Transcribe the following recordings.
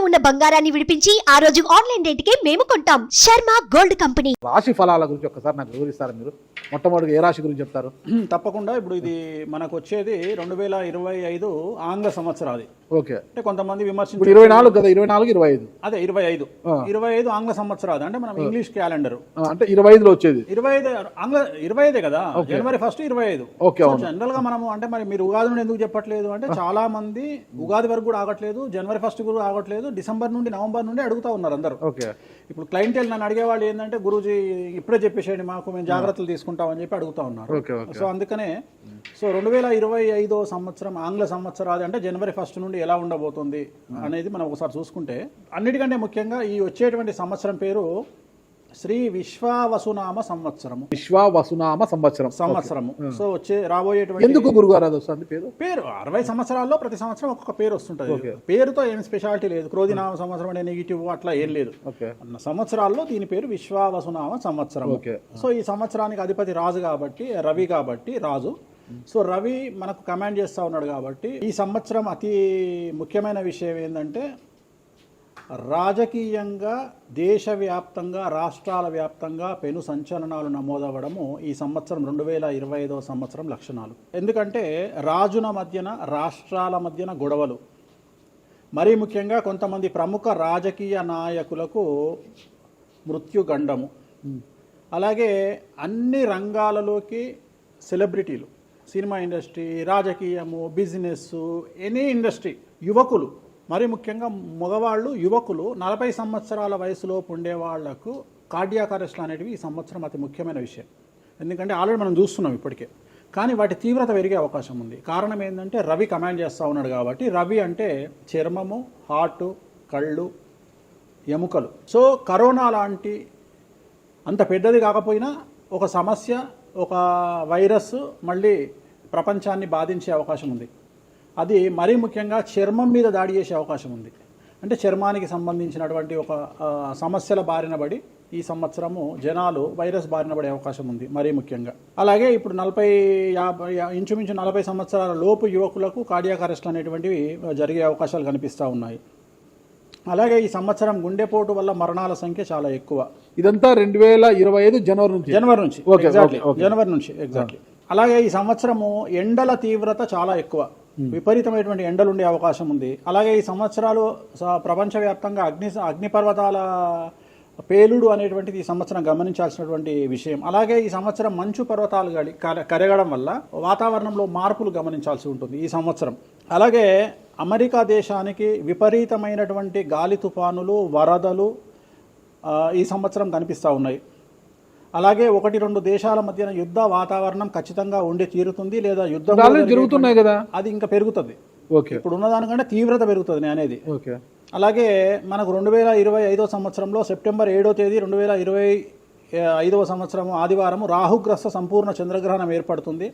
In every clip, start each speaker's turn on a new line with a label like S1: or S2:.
S1: ఉన్న బంగారాన్ని విడిపించి ఆ రోజు ఆన్లైన్ రేటుకే మేము కొంటాం. Sharma gold company.
S2: రాశి ఫలాల గురించి ఒక్కసారి నాకు వివరిస్తారా మీరు? మొట్టమొదటి ఏ రాశి గురించి చెప్తారు?
S3: తప్పకుండా. ఇప్పుడు ఇది మనకు వచ్చేది 2025 ఆంగ్ల సంవత్సరాది.
S2: ఓకే,
S3: అంటే కొంతమంది విమర్శించారు
S2: 24 కదా, 24 25
S3: అదే 25 ఆంగ్ల సంవత్సరాది అంటే మనం ఇంగ్లీష్ క్యాలెండర్
S2: అంటే 25లో వచ్చేది
S3: 25 ఆంగ్ల 25 కదా, జనవరి 1 25.
S2: ఓకే,
S3: జనరల్ గా మనము అంటే మరి మీరు ఉగాది నుండి ఎందుకు చెప్పట్లేదు అంటే చాలా మంది ఉగాది వరకు కూడా ఆగట్లేదు, జనవరి 1 కూడా ఆగట్లేదు, డిసెంబర్ నుండి నవంబర్ నుండి అడుగుతా ఉన్నారు అందరూ.
S2: ఓకే,
S3: ఇప్పుడు క్లయింటెల్ నన్ను అడిగేవాళ్ళు ఏంటంటే గురూజీ ఇప్పుడే చెప్పేసేయండి మాకు, మేము జాగ్రత్తలు తీసుకుంటామని చెప్పి అడుగుతా ఉన్నారు. సో అందుకనే 2025 సంవత్సరం ఆంగ్ల సంవత్సరాది అంటే జనవరి 1 నుండి ఎలా ఉండబోతుంది అనేది మనం ఒకసారి చూసుకుంటే, అన్నిటికంటే ముఖ్యంగా ఈ వచ్చేటువంటి సంవత్సరం పేరు శ్రీ విశ్వావసునామ సంవత్సరము.
S2: విశ్వావసునామ సంవత్సరము.
S3: సో రాబోయేటువంటి
S2: ఎందుకు గురుగారు అది వస్తుంది
S3: పేరు 60 సంవత్సరాల్లో ప్రతి సంవత్సరం ఒక్కొక్క పేరు వస్తుంటది. పేరుతో ఏం స్పెషాలిటీ లేదు. క్రోధినామ సంవత్సరం అనే నెగిటివ్ అట్లా ఏం లేదు. సంవత్సరాల్లో దీని పేరు విశ్వావసునామ సంవత్సరం. సో ఈ సంవత్సరానికి అధిపతి రాజు కాబట్టి, రవి కాబట్టి రాజు. సో రవి మనకు కమాండ్ చేస్తూ ఉన్నాడు కాబట్టి ఈ సంవత్సరం అతి ముఖ్యమైన విషయం ఏంటంటే రాజకీయంగా దేశవ్యాప్తంగా రాష్ట్రాల వ్యాప్తంగా పెను సంచలనాలు నమోదవ్వడము ఈ సంవత్సరం 2025 సంవత్సరం లక్షణాలు. ఎందుకంటే రాజుల మధ్యన రాష్ట్రాల మధ్యన గొడవలు, మరీ ముఖ్యంగా కొంతమంది ప్రముఖ రాజకీయ నాయకులకు మృత్యుగండము, అలాగే అన్ని రంగాలలోకి సెలబ్రిటీలు, సినిమా ఇండస్ట్రీ, రాజకీయము, బిజినెస్, ఎనీ ఇండస్ట్రీ, యువకులు, మరి ముఖ్యంగా మగవాళ్ళు యువకులు 40 సంవత్సరాల వయసులోపు ఉండే వాళ్లకు కార్డియాక్ అరెస్ట్లు అనేటివి ఈ సంవత్సరం అతి ముఖ్యమైన విషయం. ఎందుకంటే ఆల్రెడీ మనం చూస్తున్నాం ఇప్పటికే, కానీ వాటి తీవ్రత పెరిగే అవకాశం ఉంది. కారణం ఏంటంటే రవి కమాండ్ చేస్తూ ఉన్నాడు కాబట్టి. రవి అంటే చర్మము, హార్ట్, కళ్ళు, ఎముకలు. సో కరోనా లాంటి అంత పెద్దది కాకపోయినా ఒక సమస్య, ఒక వైరస్ మళ్ళీ ప్రపంచాన్ని బాధించే అవకాశం ఉంది. అది మరీ ముఖ్యంగా చర్మం మీద దాడి చేసే అవకాశం ఉంది. అంటే చర్మానికి సంబంధించినటువంటి ఒక సమస్యల బారిన పడి ఈ సంవత్సరము జనాలు వైరస్ బారిన పడే అవకాశం ఉంది మరీ ముఖ్యంగా. అలాగే ఇప్పుడు ఇంచుమించు 40 సంవత్సరాల లోపు యువకులకు కార్డియాక్ అరెస్ట్ అనేటువంటివి జరిగే అవకాశాలు కనిపిస్తూ ఉన్నాయి. అలాగే ఈ సంవత్సరం గుండెపోటు వల్ల మరణాల సంఖ్య చాలా ఎక్కువ.
S2: ఇదంతా 2025 జనవరి నుంచి
S3: ఎగ్జాక్ట్లీ. అలాగే ఈ సంవత్సరము ఎండల తీవ్రత చాలా ఎక్కువ, విపరీతమైనటువంటి ఎండలు ఉండే అవకాశం ఉంది. అలాగే ఈ సంవత్సరాలు ప్రపంచవ్యాప్తంగా అగ్నిపర్వతాల పేలుడు అనేటువంటిది ఈ సంవత్సరం గమనించాల్సినటువంటి విషయం. అలాగే ఈ సంవత్సరం మంచు పర్వతాలు కరగడం వల్ల వాతావరణంలో మార్పులు గమనించాల్సి ఉంటుంది ఈ సంవత్సరం. అలాగే అమెరికా దేశానికి విపరీతమైనటువంటి గాలి తుఫానులు, వరదలు ఈ సంవత్సరం కనిపిస్తూ ఉన్నాయి. అలాగే 1-2 దేశాల మధ్యన యుద్ధ వాతావరణం ఖచ్చితంగా ఉండి తీరుతుంది, లేదా యుద్ధాలు
S2: జరుగుతున్నాయి కదా, అది
S3: ఇంకా పెరుగుతుంది. ఇప్పుడు ఉన్నదానికంటే తీవ్రత పెరుగుతుంది అనేది. అలాగే మనకు 2025 సంవత్సరంలో సెప్టెంబర్ 7వ తేదీ 2025 సంవత్సరం ఆదివారం రాహుగ్రస్త సంపూర్ణ చంద్రగ్రహణం ఏర్పడుతుంది.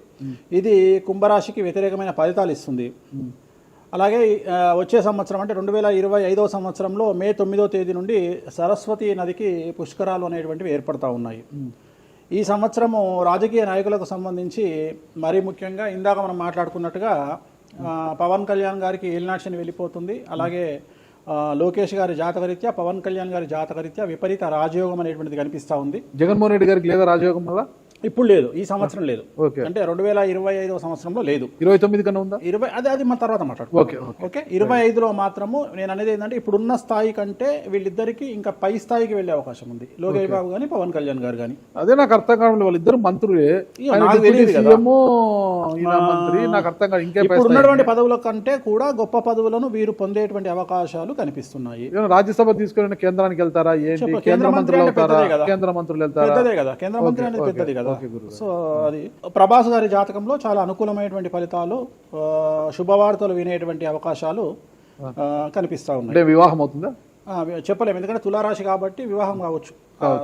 S3: ఇది కుంభరాశికి వ్యతిరేకమైన ఫలితాలు ఇస్తుంది. అలాగే వచ్చే సంవత్సరం అంటే 2025 సంవత్సరంలో మే 9వ తేదీ నుండి సరస్వతి నదికి పుష్కరాలు అనేటువంటివి ఏర్పడతా ఉన్నాయి. ఈ సంవత్సరము రాజకీయ నాయకులకు సంబంధించి మరీ ముఖ్యంగా ఇందాక మనం మాట్లాడుకున్నట్టుగా పవన్ కళ్యాణ్ గారికి ఏలినాటి వెళ్ళిపోతుంది. అలాగే లోకేష్ గారి జాతకరీత్యా, పవన్ కళ్యాణ్ గారి జాతకరీత్యా విపరీత రాజయోగం అనేటువంటిది కనిపిస్తూ ఉంది.
S2: జగన్మోహన్ రెడ్డి గారికి లేదా రాజయోగం వల్ల?
S3: ఇప్పుడు లేదు, ఈ సంవత్సరం లేదు. అంటే 2025 సంవత్సరంలో లేదు.
S2: 29 కన్నా ఉందా?
S3: అది మన తర్వాత మాట్లాడుకో. ఓకే, 25లో మాత్రము నేను అనేది ఏంటంటే ఇప్పుడున్న స్థాయి కంటే వీళ్ళిద్దరికి ఇంకా పై స్థాయికి వెళ్లే అవకాశం ఉంది. లోకేష్ బాబు గానీ, పవన్ కళ్యాణ్ గారు కానీ.
S2: అదే నాకు అర్థం కావడం, వాళ్ళిద్దరు మంత్రులే. నాకు అర్థం కాదు.
S3: ఇప్పుడు ఉన్నటువంటి పదవుల కంటే కూడా గొప్ప పదవులను వీరు పొందేటువంటి అవకాశాలు కనిపిస్తున్నాయి.
S2: రాజ్యసభ తీసుకెళ్ళిన కేంద్రానికి వెళ్తారా? కేంద్ర మంత్రులు వెళ్తారా? కేంద్ర మంత్రులు వెళ్తారా?
S3: పెద్దదే కదా, కేంద్ర మంత్రి అనేది పెద్దది కదా. సో అది ప్రభాస్ గారి జాతకంలో చాలా అనుకూలమైనటువంటి ఫలితాలు, శుభవార్తలు వినేటువంటి అవకాశాలు కనిపిస్తా ఉన్నాయి.
S2: వివాహం అవుతుందా
S3: చెప్పలేము, ఎందుకంటే తులారాశి కాబట్టి వివాహం కావచ్చు.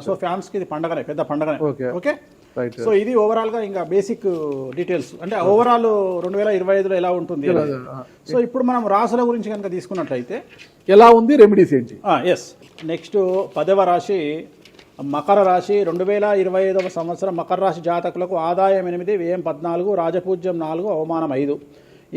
S3: సో ఫ్యాన్స్ కి ఇది పండగనే, పెద్ద పండగనే. ఓకే, సో ఇది ఓవరాల్ గా ఇంకా బేసిక్ డీటెయిల్స్. అంటే ఓవరాల్ 2025లో ఎలా ఉంటుంది. సో ఇప్పుడు మనం రాశుల గురించి కనుక తీసుకున్నట్లయితే
S2: ఎలా ఉంది, రెమెడీస్ ఏంటి?
S3: నెక్స్ట్ 10వ రాశి మకర రాశి. 2025 సంవత్సరం మకర రాశి జాతకులకు ఆదాయం 8, వ్యయం 14, రాజపూజ్యం 4, అవమానం 5.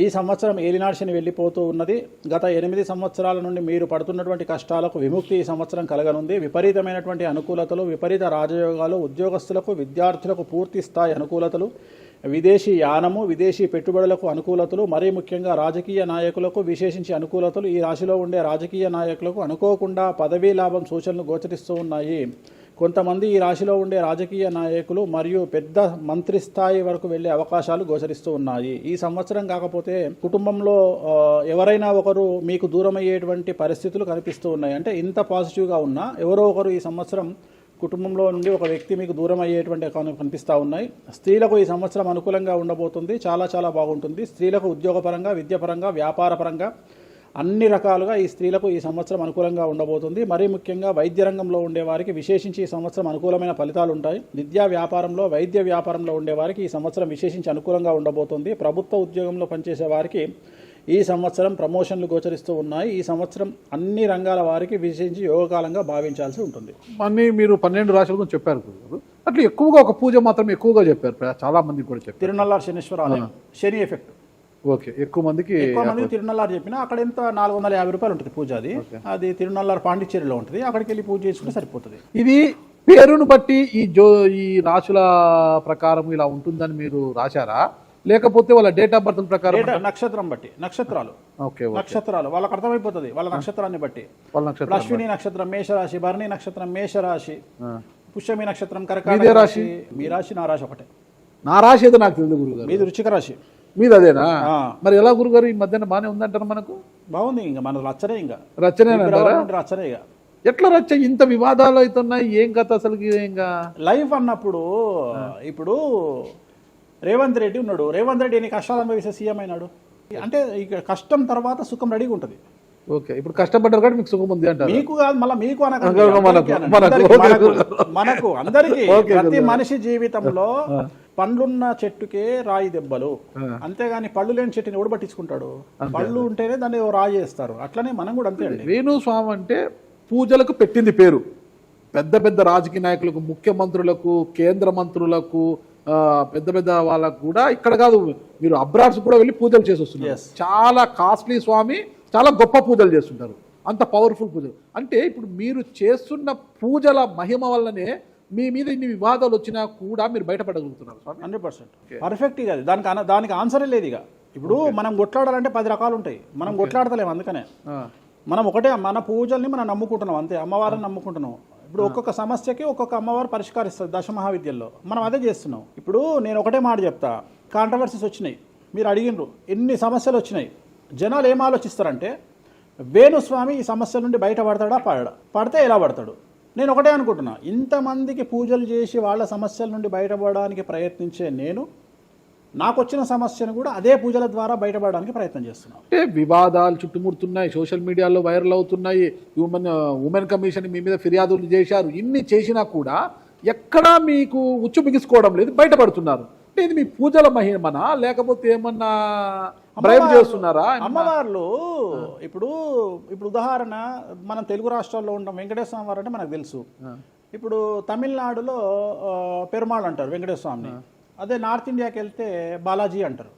S3: ఈ సంవత్సరం ఏలినాడు శని వెళ్ళిపోతూ ఉన్నది. గత 8 సంవత్సరాల నుండి మీరు పడుతున్నటువంటి కష్టాలకు విముక్తి ఈ సంవత్సరం కలగనుంది. విపరీతమైనటువంటి అనుకూలతలు, విపరీత రాజయోగాలు, ఉద్యోగస్తులకు, విద్యార్థులకు పూర్తి స్థాయి అనుకూలతలు, విదేశీ యానము, విదేశీ పెట్టుబడులకు అనుకూలతలు, మరీ ముఖ్యంగా రాజకీయ నాయకులకు విశేషించి అనుకూలతలు. ఈ రాశిలో ఉండే రాజకీయ నాయకులకు అనుకోకుండా పదవీ లాభం సూచనలు గోచరిస్తూ ఉన్నాయి. కొంతమంది ఈ రాశిలో ఉండే రాజకీయ నాయకులు మరియు పెద్ద మంత్రి స్థాయి వరకు వెళ్ళే అవకాశాలు గోచరిస్తూ ఉన్నాయి. ఈ సంవత్సరం కాకపోతే కుటుంబంలో ఎవరైనా ఒకరు మీకు దూరం అయ్యేటువంటి పరిస్థితులు కనిపిస్తూ ఉన్నాయి. అంటే ఇంత పాజిటివ్గా ఉన్నా ఎవరో ఒకరు ఈ సంవత్సరం కుటుంబంలో నుండి ఒక వ్యక్తి మీకు దూరం అయ్యేటువంటి కనిపిస్తూ ఉన్నాయి. స్త్రీలకు ఈ సంవత్సరం అనుకూలంగా ఉండబోతుంది. చాలా చాలా బాగుంటుంది. స్త్రీలకు ఉద్యోగపరంగా, విద్యాపరంగా, వ్యాపారపరంగా అన్ని రకాలుగా ఈ స్త్రీలకు ఈ సంవత్సరం అనుకూలంగా ఉండబోతుంది. మరీ ముఖ్యంగా వైద్య రంగంలో ఉండేవారికి విశేషించి ఈ సంవత్సరం అనుకూలమైన ఫలితాలు ఉంటాయి. విద్యా వ్యాపారంలో, వైద్య వ్యాపారంలో ఉండేవారికి ఈ సంవత్సరం విశేషించి అనుకూలంగా ఉండబోతుంది. ప్రభుత్వ ఉద్యోగంలో పనిచేసే వారికి ఈ సంవత్సరం ప్రమోషన్లు గోచరిస్తూ ఉన్నాయి. ఈ సంవత్సరం అన్ని రంగాల వారికి విశేషించి యోగకాలంగా భావించాల్సి ఉంటుంది.
S2: అన్నీ మీరు 12 రాశుల గురించి చెప్పారు గురుగారు. అట్లా ఎక్కువగా ఒక పూజ మాత్రం ఎక్కువగా చెప్పారు, చాలా మంది కూడా చెప్పారు.
S3: తిరునల్లారు శనీశ్వర ఆలయం, శని ఎఫెక్ట్.
S2: ఓకే, ఎక్కువ మందికి
S3: తిరునల్లారు చెప్పినా అక్కడ ఎంత 450 రూపాయలు ఉంటుంది పూజ. అది తిరునల్లారు పాండిచ్చేరిలో ఉంటుంది. అక్కడికి వెళ్ళి పూజ చేసుకుంటే సరిపోతుంది.
S2: ఇది పేరును బట్టి ఈ రాశుల ప్రకారం ఇలా ఉంటుందని మీరు రాశారా, లేకపోతే వాళ్ళ డేట్ ఆఫ్ బర్త్ ప్రకారం?
S3: నక్షత్రం బట్టి, నక్షత్రాలు.
S2: ఓకే,
S3: నక్షత్రాలు వాళ్ళకి అర్థమైపోతుంది వాళ్ళ నక్షత్రాన్ని బట్టి. అశ్విని నక్షత్రం మేషరాశి, భరణి నక్షత్రం మేషరాశి, పుష్యమి నక్షత్రం కర్కాటక రాశి. మీ రాశి నా రాశి ఒకటే.
S2: నా రాశి ఏదో నాకు తెలియదు గురుగారు.
S3: మీది వృశ్చిక రాశి.
S2: మీది అదేనా? మరి ఎలా గురుగారు ఈ మధ్యన బాగానే ఉందంటారు? మనకు బాగుంది.
S3: ఇంకా మన రచనే, ఇంకా
S2: రచనే
S3: రచనే.
S2: ఎట్లా రచ్చ? ఇంత వివాదాలు అవుతున్నాయి, ఏం కథ అసలు? ఇంకా
S3: లైఫ్ అన్నప్పుడు ఇప్పుడు రేవంత్ రెడ్డి ఉన్నాడు. రేవంత్ రెడ్డి ఎన్ని కష్టాలు అనుభవిస్తే సీఎం అయినాడు. అంటే ఇక కష్టం తర్వాత సుఖం రెడీగా ఉంటుంది.
S2: ఓకే, ఇప్పుడు కష్టపడ్డారు కాబట్టి మీకు సుఖం ఉంది అంటారు.
S3: మీకు కాదు, మళ్ళీ మీకు మనకు అందరికీ. ప్రతి మనిషి జీవితంలో పండ్లున్న చెట్టుకే రాయి దెబ్బలు, అంతేగాని పళ్ళు లేని చెట్టుని ఎవడు పట్టించుకుంటాడు? పళ్ళు ఉంటేనే దాన్ని రాయి చేస్తారు. అట్లనే మనం కూడా అంతే అండి.
S2: వేణుస్వామి అంటే పూజలకు పెట్టింది పేరు. పెద్ద పెద్ద రాజకీయ నాయకులకు, ముఖ్యమంత్రులకు, కేంద్ర మంత్రులకు, పెద్ద పెద్ద వాళ్ళకు కూడా, ఇక్కడ కాదు మీరు అబ్రాడ్స్ కూడా వెళ్ళి పూజలు చేసి వస్తున్నారు. చాలా కాస్ట్లీ స్వామి, చాలా గొప్ప పూజలు చేస్తుంటారు, అంత పవర్ఫుల్ పూజలు. అంటే ఇప్పుడు మీరు చేస్తున్న పూజల మహిమ వల్లనే మీ మీద ఇన్ని వివాదాలు వచ్చినా కూడా మీరు బయటపడగలుగుతున్నారు.
S3: 100% పర్ఫెక్ట్. ఇక దానికి ఆన్సరే లేదు. ఇక ఇప్పుడు మనం కొట్లాడాలంటే 10 రకాలు ఉంటాయి. మనం కొట్లాడతలేము. అందుకనే మనం ఒకటే, మన పూజల్ని మనం నమ్ముకుంటున్నాం అంతే, అమ్మవారిని నమ్ముకుంటున్నాం. ఇప్పుడు ఒక్కొక్క సమస్యకి ఒక్కొక్క అమ్మవారు పరిష్కరిస్తుంది. దశమహావిద్యల్లో మనం అదే చేస్తున్నాం. ఇప్పుడు నేను ఒకటే మాట చెప్తా. కాంట్రవర్సీస్ వచ్చినాయి, మీరు అడిగినరు, ఎన్ని సమస్యలు వచ్చినాయి. జనాలు ఏం ఆలోచిస్తారంటే వేణుస్వామి ఈ సమస్యల నుండి బయటపడతాడా, పడితే ఎలా పడతాడు? నేను ఒకటే అనుకుంటున్నా, ఇంతమందికి పూజలు చేసి వాళ్ళ సమస్యల నుండి బయటపడడానికి ప్రయత్నించే నేను, నాకు వచ్చిన సమస్యను కూడా అదే పూజల ద్వారా బయటపడడానికి ప్రయత్నం చేస్తున్నాను.
S2: అంటే వివాదాలు చుట్టుముడుతున్నాయి, సోషల్ మీడియాలో వైరల్ అవుతున్నాయి. ఉమెన్ కమిషన్ మీ మీద ఫిర్యాదులు చేశారు. ఇన్ని చేసినా కూడా ఎక్కడా మీకు ఉచ్చు బిగించుకోవడం లేదు, బయటపడుతున్నారు. అంటే ఇది మీ పూజల మహిమనా, లేకపోతే ఏమన్నా బ్రైబ్ చేస్తున్నారా?
S3: అమ్మవార్లు ఇప్పుడు ఉదాహరణ, మనం తెలుగు రాష్ట్రాల్లో ఉంటాం. వెంకటేశ్వర స్వామి వారు అంటే మనకు తెలుసు. ఇప్పుడు తమిళనాడులో పెరుమాళ్ అంటారు వెంకటేశ్వర స్వామిని. అదే నార్త్ ఇండియాకి వెళ్తే బాలాజీ అంటారు.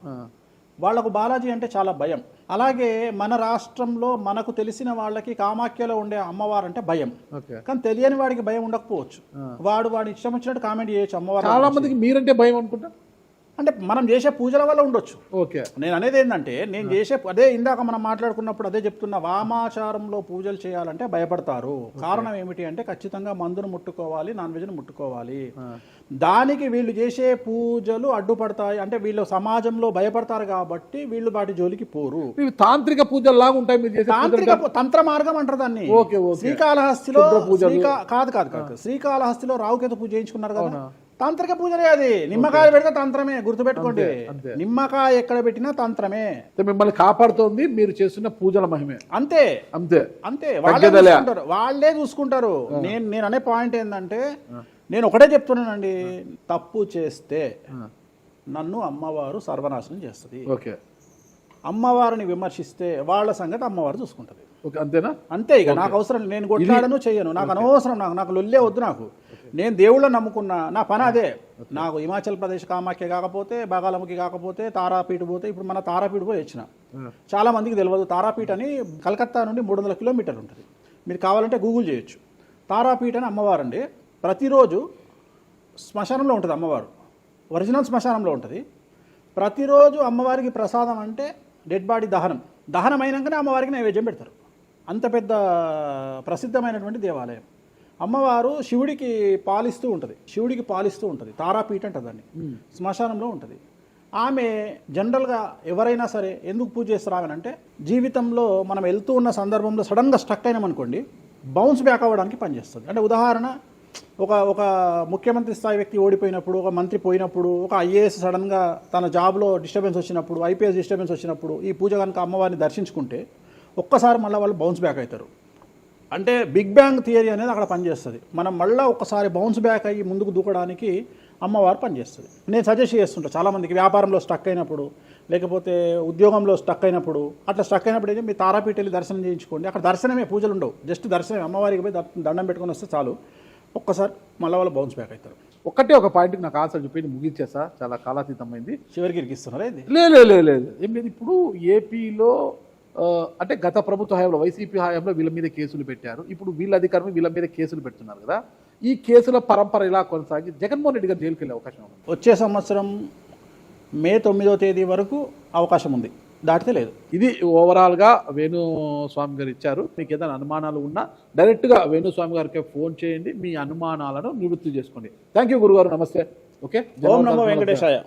S3: వాళ్లకు బాలాజీ అంటే చాలా భయం. అలాగే మన రాష్ట్రంలో మనకు తెలిసిన వాళ్ళకి కామాఖ్యలో ఉండే అమ్మవారు అంటే భయం. కానీ తెలియని వాడికి భయం ఉండకపోవచ్చు. వాడి ఇష్టం వచ్చినట్టు కామెంట్ చేయొచ్చు అమ్మవారు.
S2: చాలా మందికి మీరంటే భయం అనుకుంటా.
S3: అంటే మనం చేసే పూజల వల్ల ఉండొచ్చు.
S2: ఓకే,
S3: నేను అనేది ఏంటంటే, నేను చేసే అదే ఇందాక మనం మాట్లాడుకున్నప్పుడు అదే చెప్తున్నా, వామాచారంలో పూజలు చేయాలంటే భయపడతారు. కారణం ఏమిటి అంటే ఖచ్చితంగా మందును ముట్టుకోవాలి, నాన్ వెజ్ను ముట్టుకోవాలి. దానికి వీళ్ళు చేసే పూజలు అడ్డుపడతాయి. అంటే వీళ్ళు సమాజంలో భయపడతారు కాబట్టి వీళ్ళు వాటి జోలికి పోరు.
S2: తాంత్రిక పూజలు లాగా ఉంటాయి మీరు చేసే.
S3: తాంత్రిక తంత్ర మార్గం అంటారు దాన్ని. శ్రీకాళహస్తిలో కాదు శ్రీకాళహస్తిలో రావుకేతు పూజ చేయించుకున్నారు కదా, తాంత్రిక పూజలే. అది నిమ్మకాయ పెడితే తంత్రమే, గుర్తుపెట్టుకోండి. నిమ్మకాయ ఎక్కడ పెట్టినా తంత్రమే.
S2: మిమ్మల్ని కాపాడుతోంది మీరు చేస్తున్న పూజల మహిమే.
S3: అంతే అంతే అంతే, వాళ్ళే చూసుకుంటారు. నేను అనే పాయింట్ ఏంటంటే, నేను ఒకటే చెప్తున్నానండి, తప్పు చేస్తే నన్ను అమ్మవారు సర్వనాశనం చేస్తుంది.
S2: ఓకే,
S3: అమ్మవారిని విమర్శిస్తే వాళ్ళ సంగతి అమ్మవారు చూసుకుంటది.
S2: అంతేనా?
S3: అంతే. ఇక నాకు అవసరం, నేను కొట్లాడను, చెయ్యను, నాకు అనవసరం. నాకు లొల్లే వద్దు. నాకు నేను దేవుళ్ళని నమ్ముకున్నా, నా పని అదే. నాకు హిమాచల్ ప్రదేశ్ కామాఖ్య కాకపోతే, బాగాలముఖి కాకపోతే, తారాపీఠ పోతే, ఇప్పుడు మన తారాపీఠ పోయి వచ్చిన. చాలా మందికి తెలియదు, తారాపీఠ అని కలకత్తా నుండి 300 కిలోమీటర్లు ఉంటుంది. మీరు కావాలంటే గూగుల్ చేయొచ్చు. తారాపీఠ అని అమ్మవారు అండి. ప్రతిరోజు శ్మశానంలో ఉంటుంది అమ్మవారు, ఒరిజినల్ శ్మశానంలో ఉంటుంది. ప్రతిరోజు అమ్మవారికి ప్రసాదం అంటే డెడ్ బాడీ దహనం అయినాకనే అమ్మవారికి నైవేద్యం పెడతారు. అంత పెద్ద ప్రసిద్ధమైనటువంటి దేవాలయం. అమ్మవారు శివుడికి పాలిస్తూ ఉంటుంది. తారాపీఠ అంటారు దాన్ని. శ్మశానంలో ఉంటుంది. ఆమె జనరల్గా ఎవరైనా సరే ఎందుకు పూజ చేస్తారు ఆమెనంటే, జీవితంలో మనం వెళ్తూ ఉన్న సందర్భంలో సడన్గా స్టక్ అయినామనుకోండి, బౌన్స్ బ్యాక్ అవ్వడానికి పనిచేస్తుంది. అంటే ఉదాహరణ, ఒక ముఖ్యమంత్రి స్థాయి వ్యక్తి ఓడిపోయినప్పుడు, ఒక మంత్రి పోయినప్పుడు, ఒక ఐఏఎస్ సడన్గా తన జాబ్లో డిస్టర్బెన్స్ వచ్చినప్పుడు, ఐపీఎస్ డిస్టర్బెన్స్ వచ్చినప్పుడు ఈ పూజ కనుక అమ్మవారిని దర్శించుకుంటే ఒక్కసారి మళ్ళీ వాళ్ళు బౌన్స్ బ్యాక్ అవుతారు. అంటే బిగ్ బ్యాంగ్ థియరీ అనేది అక్కడ పనిచేస్తుంది. మనం మళ్ళీ ఒక్కసారి బౌన్స్ బ్యాక్ అయ్యి ముందుకు దూకడానికి అమ్మవారు పనిచేస్తుంది. నేను సజెస్ట్ చేస్తుంటా చాలామందికి, వ్యాపారంలో స్టక్ అయినప్పుడు, లేకపోతే ఉద్యోగంలో స్టక్ అయినప్పుడు, అట్లా స్టక్ అయినప్పుడు అయితే మీ తారాపీఠ వెళ్ళి దర్శనం చేయించుకోండి. అక్కడ దర్శనమే, పూజలు ఉండవు, జస్ట్ దర్శనమే. అమ్మవారికి పోయి దండం పెట్టుకొని వస్తే చాలు, ఒక్కసారి మళ్ళీ వాళ్ళు బౌన్స్ బ్యాక్ అవుతారు.
S2: ఒకటే ఒక పాయింట్కి నాకు ఆన్సర్ చెప్పి ముగించేసా, చాలా కాలాతీతమైంది.
S3: చివరికి ఇరికిస్తున్నారా ఇది?
S2: లేదు ఏం లేదు. ఇప్పుడు ఏపీలో అంటే గత ప్రభుత్వ హయాంలో, వైసీపీ హయాంలో వీళ్ళ మీద కేసులు పెట్టారు. ఇప్పుడు వీళ్ళ అధికారులు వీళ్ళ మీద కేసులు పెడుతున్నారు కదా. ఈ కేసుల పరంపర ఇలా కొనసాగి జగన్మోహన్ రెడ్డి గారు జైలుకి వెళ్ళే అవకాశం ఉంది.
S3: వచ్చే సంవత్సరం మే 9వ తేదీ వరకు అవకాశం ఉంది, దాటితే లేదు.
S2: ఇది ఓవరాల్గా వేణుస్వామి గారు ఇచ్చారు. మీకు ఏదైనా అనుమానాలు ఉన్నా డైరెక్ట్గా వేణుస్వామి గారికి ఫోన్ చేయండి, మీ అనుమానాలను నివృత్తి చేసుకోండి. థ్యాంక్ యూ గురుగారు, నమస్తే. ఓకే,
S3: ఓం నమో వెంకటేశాయ.